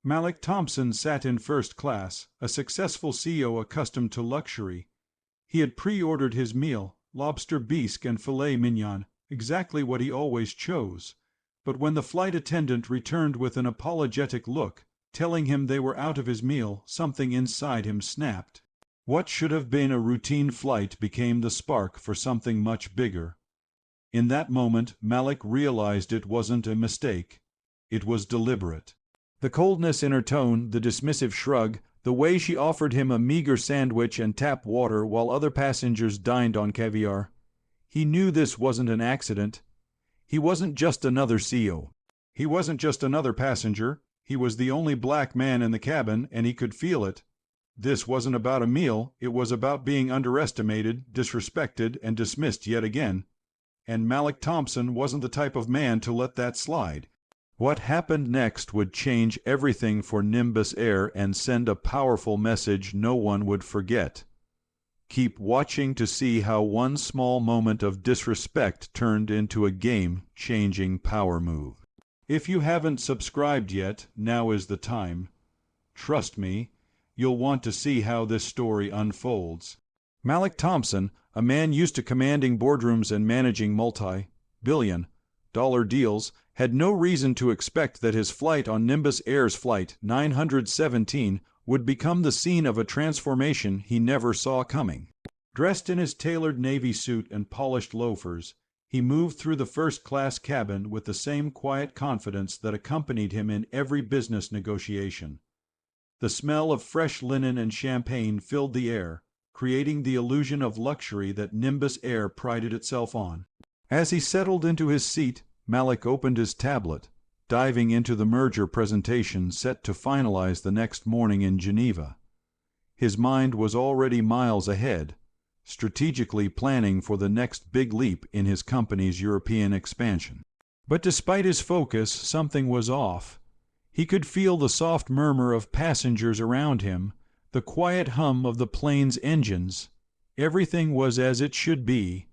Malik Thompson sat in first class, a successful CEO accustomed to luxury. He had pre-ordered his meal, lobster bisque and filet mignon, exactly what he always chose. But when the flight attendant returned with an apologetic look, telling him they were out of his meal, something inside him snapped. What should have been a routine flight became the spark for something much bigger. In that moment, Malik realized it wasn't a mistake. It was deliberate. The coldness in her tone, the dismissive shrug, the way she offered him a meager sandwich and tap water while other passengers dined on caviar. He knew this wasn't an accident. He wasn't just another CEO. He wasn't just another passenger. He was the only black man in the cabin, and he could feel it. This wasn't about a meal. It was about being underestimated, disrespected, and dismissed yet again. And Malik Thompson wasn't the type of man to let that slide. What happened next would change everything for Nimbus Air and send a powerful message no one would forget. Keep watching to see how one small moment of disrespect turned into a game-changing power move. If you haven't subscribed yet, now is the time. Trust me, you'll want to see how this story unfolds. Malik Thompson, a man used to commanding boardrooms and managing multi-billion-dollar deals, had no reason to expect that his flight on Nimbus Air's Flight 917 would become the scene of a transformation he never saw coming. Dressed in his tailored navy suit and polished loafers, he moved through the first-class cabin with the same quiet confidence that accompanied him in every business negotiation. The smell of fresh linen and champagne filled the air, creating the illusion of luxury that Nimbus Air prided itself on. As he settled into his seat, Malik opened his tablet, diving into the merger presentation set to finalize the next morning in Geneva. His mind was already miles ahead, strategically planning for the next big leap in his company's European expansion. But despite his focus, something was off. He could feel the soft murmur of passengers around him, the quiet hum of the plane's engines. Everything was as it should be.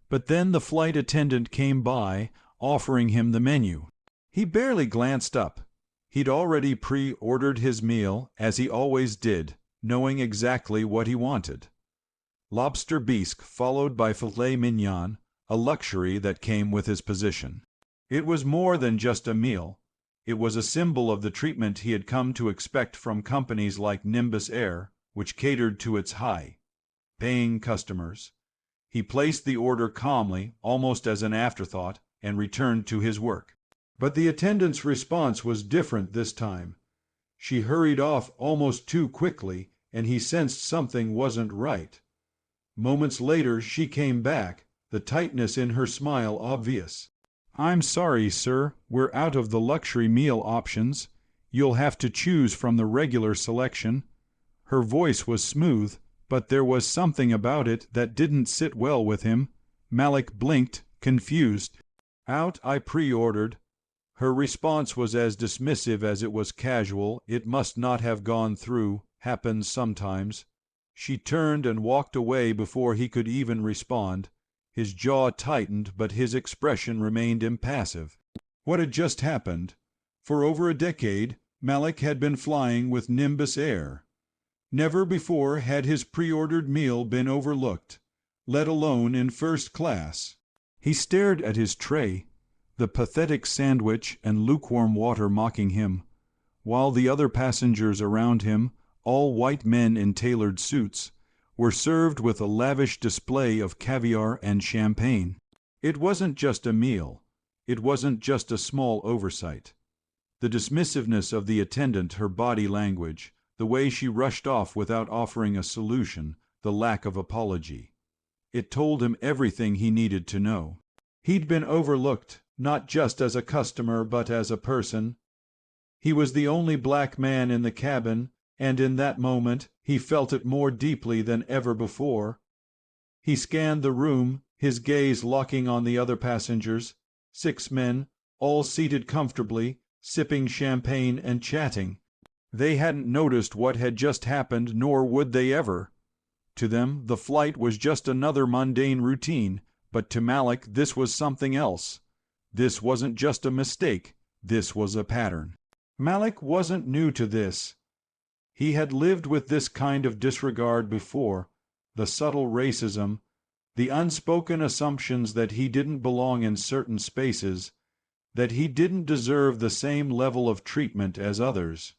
But then the flight attendant came by, offering him the menu. He barely glanced up. He'd already pre-ordered his meal, as he always did, knowing exactly what he wanted. Lobster bisque followed by filet mignon, a luxury that came with his position. It was more than just a meal. It was a symbol of the treatment he had come to expect from companies like Nimbus Air, which catered to its high-paying customers. He placed the order calmly, almost as an afterthought, and returned to his work. But the attendant's response was different this time. She hurried off almost too quickly, and he sensed something wasn't right. Moments later she came back, the tightness in her smile obvious. "I'm sorry, sir, we're out of the luxury meal options. You'll have to choose from the regular selection." Her voice was smooth, but there was something about it that didn't sit well with him. Malik blinked, confused. "Out, I pre-ordered." Her response was as dismissive as it was casual. It must not have gone through. Happens sometimes. She turned and walked away before he could even respond. His jaw tightened, but his expression remained impassive. What had just happened? For over a decade, Malik had been flying with Nimbus Air. Never before had his pre-ordered meal been overlooked, let alone in first class. He stared at his tray, the pathetic sandwich and lukewarm water mocking him, while the other passengers around him, all white men in tailored suits, were served with a lavish display of caviar and champagne. It wasn't just a meal. It wasn't just a small oversight. The dismissiveness of the attendant, her body language, the way she rushed off without offering a solution, the lack of apology. It told him everything he needed to know. He'd been overlooked, not just as a customer but as a person. He was the only black man in the cabin, and in that moment he felt it more deeply than ever before. He scanned the room, his gaze locking on the other passengers, 6 men, all seated comfortably, sipping champagne and chatting. They hadn't noticed what had just happened, nor would they ever. To them, the flight was just another mundane routine, but to Malik this was something else. This wasn't just a mistake, this was a pattern. Malik wasn't new to this. He had lived with this kind of disregard before, the subtle racism, the unspoken assumptions that he didn't belong in certain spaces, that he didn't deserve the same level of treatment as others.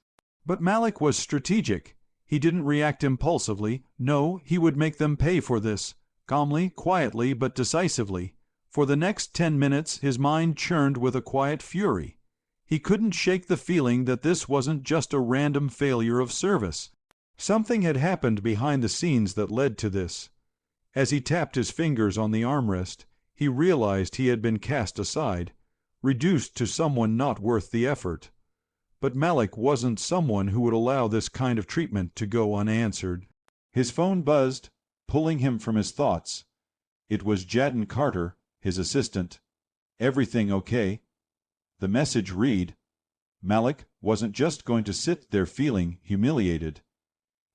But Malik was strategic. He didn't react impulsively. No, he would make them pay for this, calmly, quietly, but decisively. For the next 10 minutes his mind churned with a quiet fury. He couldn't shake the feeling that this wasn't just a random failure of service. Something had happened behind the scenes that led to this. As he tapped his fingers on the armrest, he realized he had been cast aside, reduced to someone not worth the effort. But Malik wasn't someone who would allow this kind of treatment to go unanswered. His phone buzzed, pulling him from his thoughts. It was Jadon Carter, his assistant. "Everything okay?" The message read. Malik wasn't just going to sit there feeling humiliated.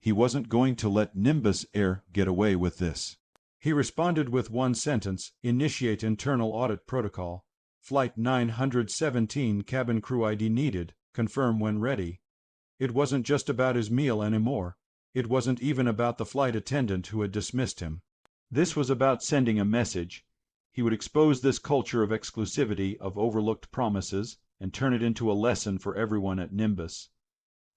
He wasn't going to let Nimbus Air get away with this. He responded with one sentence: "Initiate internal audit protocol. Flight 917, cabin crew ID needed. Confirm when ready." It wasn't just about his meal anymore. It wasn't even about the flight attendant who had dismissed him. This was about sending a message. He would expose this culture of exclusivity, of overlooked promises, and turn it into a lesson for everyone at Nimbus.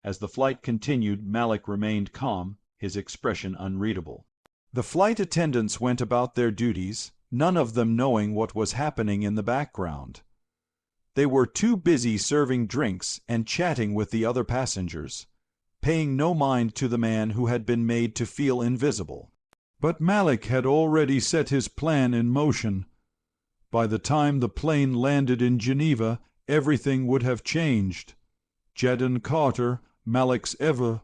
As the flight continued, Malik remained calm, his expression unreadable. The flight attendants went about their duties, none of them knowing what was happening in the background. They were too busy serving drinks and chatting with the other passengers, paying no mind to the man who had been made to feel invisible. But Malik had already set his plan in motion. By the time the plane landed in Geneva, everything would have changed. Jadon Carter, Malik's ever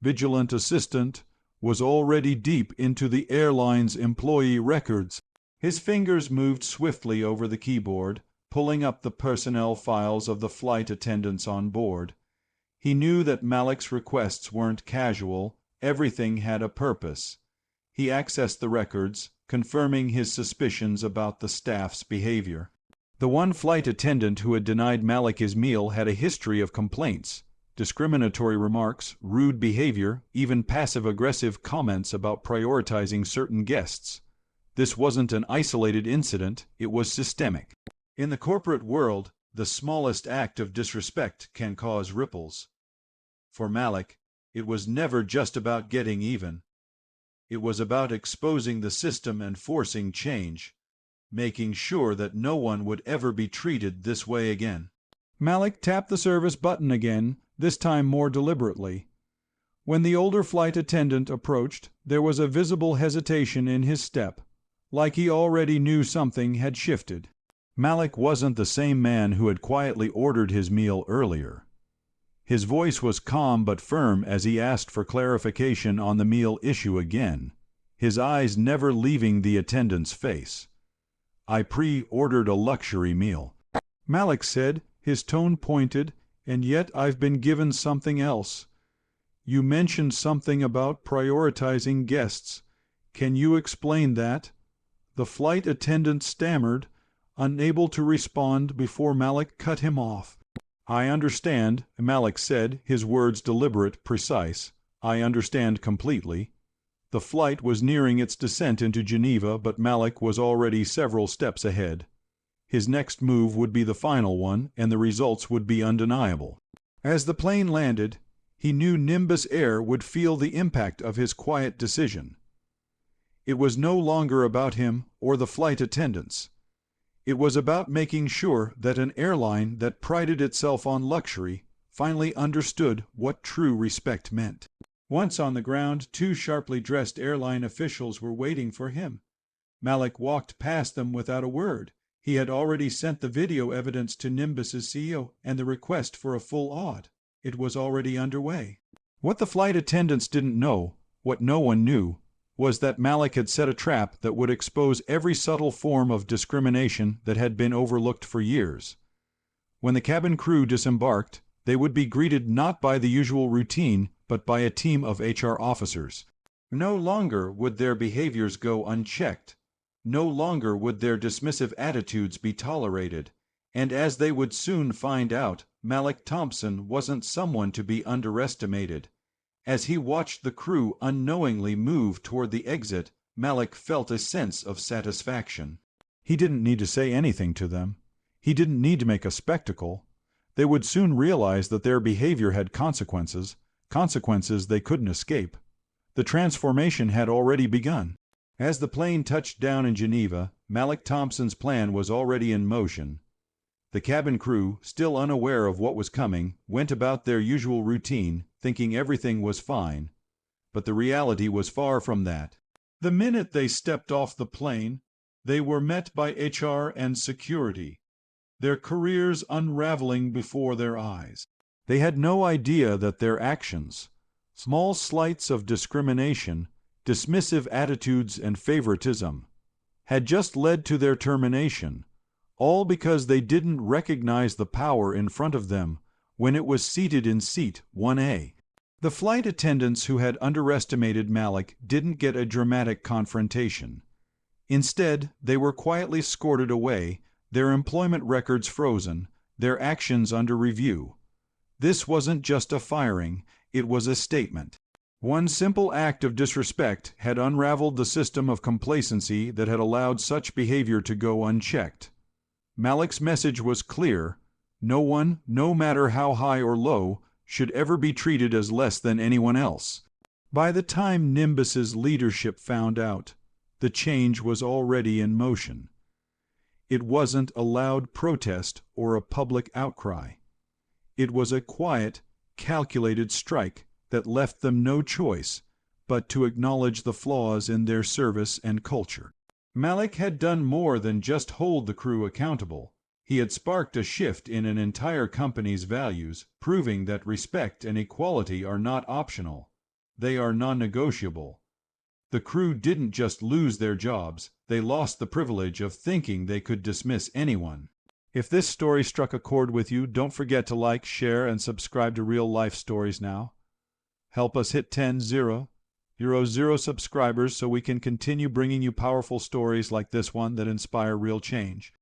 vigilant assistant, was already deep into the airline's employee records. His fingers moved swiftly over the keyboard, pulling up the personnel files of the flight attendants on board. He knew that Malik's requests weren't casual. Everything had a purpose. He accessed the records, confirming his suspicions about the staff's behavior. The one flight attendant who had denied Malik his meal had a history of complaints, discriminatory remarks, rude behavior, even passive-aggressive comments about prioritizing certain guests. This wasn't an isolated incident, it was systemic. In the corporate world, the smallest act of disrespect can cause ripples. For Malik, it was never just about getting even. It was about exposing the system and forcing change, making sure that no one would ever be treated this way again. Malik tapped the service button again, this time more deliberately. When the older flight attendant approached, there was a visible hesitation in his step, like he already knew something had shifted. Malik wasn't the same man who had quietly ordered his meal earlier. His voice was calm but firm as he asked for clarification on the meal issue again, his eyes never leaving the attendant's face. "I pre-ordered a luxury meal," Malik said, his tone pointed, "and yet I've been given something else. You mentioned something about prioritizing guests. Can you explain that?" The flight attendant stammered, unable to respond before Malik cut him off. "I understand," Malik said, his words deliberate, precise. "I understand completely." The flight was nearing its descent into Geneva, but Malik was already several steps ahead. His next move would be the final one, and the results would be undeniable. As the plane landed, he knew Nimbus Air would feel the impact of his quiet decision. It was no longer about him or the flight attendants. It was about making sure that an airline that prided itself on luxury finally understood what true respect meant. Once on the ground, two sharply dressed airline officials were waiting for him. Malik walked past them without a word. He had already sent the video evidence to Nimbus's CEO and the request for a full audit. It was already underway. What the flight attendants didn't know, what no one knew, was that Malik had set a trap that would expose every subtle form of discrimination that had been overlooked for years. When the cabin crew disembarked, they would be greeted not by the usual routine, but by a team of HR officers. No longer would their behaviors go unchecked. No longer would their dismissive attitudes be tolerated. And as they would soon find out, Malik Thompson wasn't someone to be underestimated. As he watched the crew unknowingly move toward the exit, Malik felt a sense of satisfaction. He didn't need to say anything to them. He didn't need to make a spectacle. They would soon realize that their behavior had consequences, consequences they couldn't escape. The transformation had already begun. As the plane touched down in Geneva, Malik Thompson's plan was already in motion. The cabin crew, still unaware of what was coming, went about their usual routine, thinking everything was fine. But the reality was far from that. The minute they stepped off the plane, they were met by HR and security, their careers unraveling before their eyes. They had no idea that their actions, small slights of discrimination, dismissive attitudes and favoritism, had just led to their termination, all because they didn't recognize the power in front of them when it was seated in seat 1A. The flight attendants who had underestimated Malik didn't get a dramatic confrontation. Instead, they were quietly escorted away, their employment records frozen, their actions under review. This wasn't just a firing, it was a statement. One simple act of disrespect had unraveled the system of complacency that had allowed such behavior to go unchecked. Malik's message was clear: no one, no matter how high or low, should ever be treated as less than anyone else. By the time Nimbus's leadership found out, the change was already in motion. It wasn't a loud protest or a public outcry. It was a quiet, calculated strike that left them no choice but to acknowledge the flaws in their service and culture. Malik had done more than just hold the crew accountable. He had sparked a shift in an entire company's values, proving that respect and equality are not optional. They are non-negotiable. The crew didn't just lose their jobs, they lost the privilege of thinking they could dismiss anyone. If this story struck a chord with you, don't forget to like, share, and subscribe to Real Life Stories Now. Help us hit 10,000 subscribers so we can continue bringing you powerful stories like this one that inspire real change.